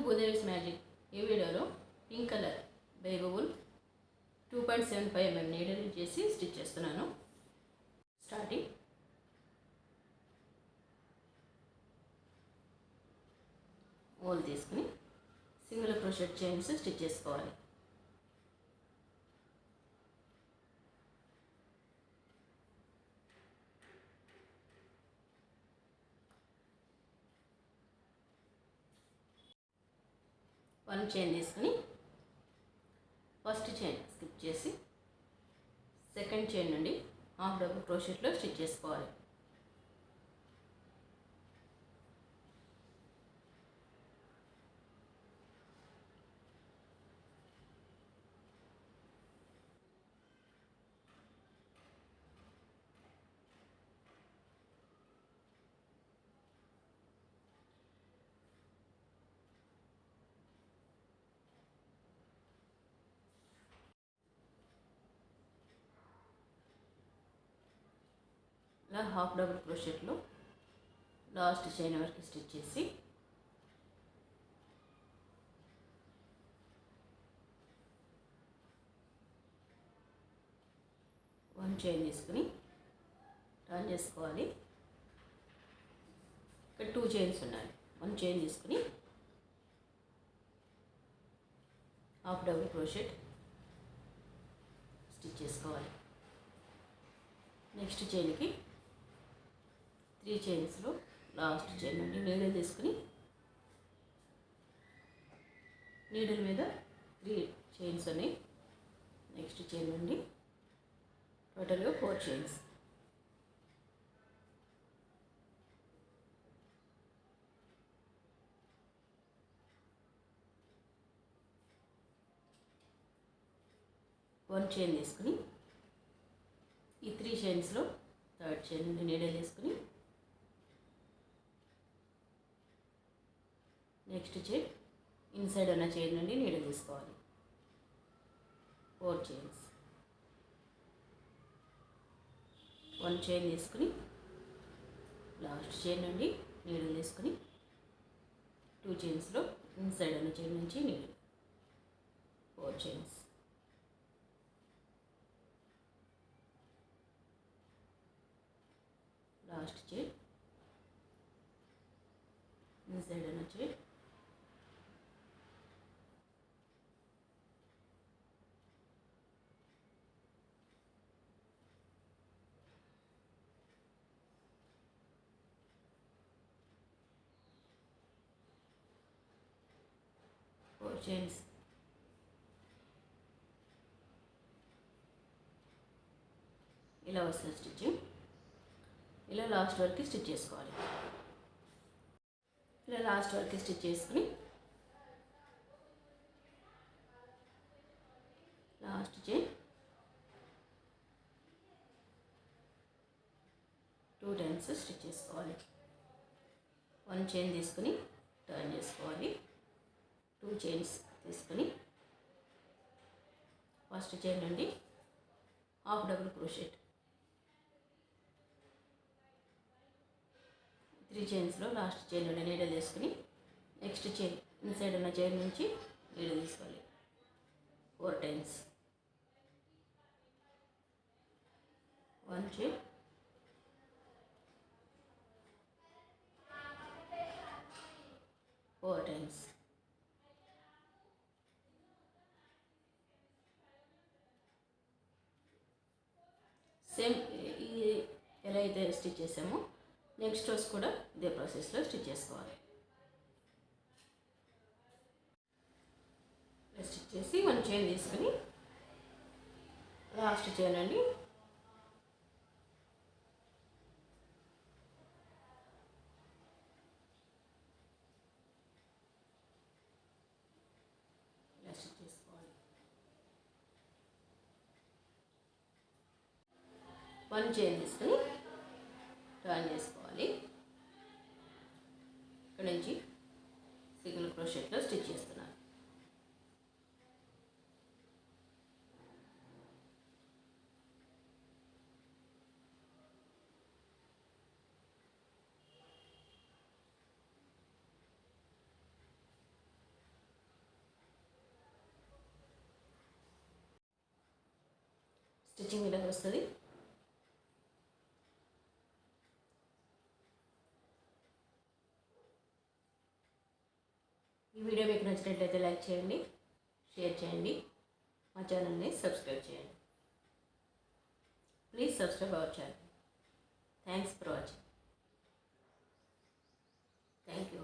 భూదేవిస్ magic. ఈ వీడియోలో pink colour baby wool 2.75 mm needle use చేసి స్టిచ్ చేస్తున్నాను. స్టార్టింగ్ వూల్ తీసుకుని సింగిల్ క్రోషెట్ చైన్స్ స్టిచ్ చేసుకోవాలి. వన్ చైన్ తీసుకుని ఫస్ట్ చైన్ స్కిప్ చేసి సెకండ్ చైన్ నుండి హాఫ్ డబుల్ క్రోషెట్లో స్టిచ్ చేసుకోవాలి. ఇలా హాఫ్ డబుల్ క్రోషెట్లో లాస్ట్ చైన్ వరకు స్టిచ్ చేసి వన్ చైన్ తీసుకుని టర్న్ చేసుకోవాలి. ఇక్కడ టూ చైన్స్ ఉన్నాయి. వన్ చైన్ తీసుకుని హాఫ్ డబుల్ క్రోషెట్ స్టిచ్ చేసుకోవాలి. నెక్స్ట్ చైన్కి 3 చైన్స్లో లాస్ట్ చైన్ నుండి నీడిల్ తీసుకుని నీడిల్ మీద 3 చైన్స్ అని నెక్స్ట్ చైన్ నుండి టోటల్గా 4 చైన్స్. వన్ చైన్ తీసుకుని ఈ 3 చైన్స్లో థర్డ్ చైన్ నుండి నీడిల్ తీసుకుని నెక్స్ట్ చైన్ ఇన్సైడ్ ఉన్న చైన్ నుండి నీడిల్ తీసుకోవాలి. 4 చైన్స్. వన్ చైన్ తీసుకుని లాస్ట్ చైన్ నుండి నీడిల్ తీసుకుని 2 చైన్స్లో ఇన్సైడ్ ఉన్న చైన్ నుంచి needle. 4 chains. Last chain inside ఉన్న చైన్ 4 చైన్స్. ఇలా వస్తుంది స్టిచ్చింగ్. ఇలా లాస్ట్ వరకు స్టిచ్ చేసుకోవాలి. ఇలా లాస్ట్ వరకు స్టిచ్ చేసుకుని లాస్ట్ చైన్ 2 టైమ్స్ స్టిచ్ చేసుకోవాలి. వన్ చైన్ తీసుకుని టర్న్ చేసుకోవాలి. 2 చైన్స్ తీసుకుని ఫస్ట్ చైన్ నుండి హాఫ్ డబుల్ క్రోషెట్ 3 చైన్స్లో లాస్ట్ చైన్ నుండి నీడిల్ తీసుకుని నెక్స్ట్ చైన్ ఇన్సైడ్ ఉన్న చైన్ నుంచి నీడిల్ తీసుకోవాలి. 4 times. One chain 4 times. Same ఎలా అయితే స్టిచ్ చేసామో నెక్స్ట్ రోస్ కూడా ఇదే ప్రాసెస్లో స్టిచ్ చేసుకోవాలి. స్టిచ్ చేసి వన్ చైన్ తీసుకుని లాస్ట్ చైన్ అండి ఇలా స్టిచ్ చేసుకోవాలి. వన్ చైన్ తీసుకుని టర్న్ చేసుకోవాలి. ఇక్కడ నుంచి సింగిల్ క్రోషెట్లో స్టిచ్ చేస్తున్నాను. స్టిచ్చింగ్ ఇలా వస్తుంది. ఈ వీడియో మీకు నచ్చినట్లయితే లైక్ చేయండి, షేర్ చేయండి, మా ఛానల్ని సబ్స్క్రైబ్ చేయండి. Please subscribe our channel. Thanks for watching. Thank you.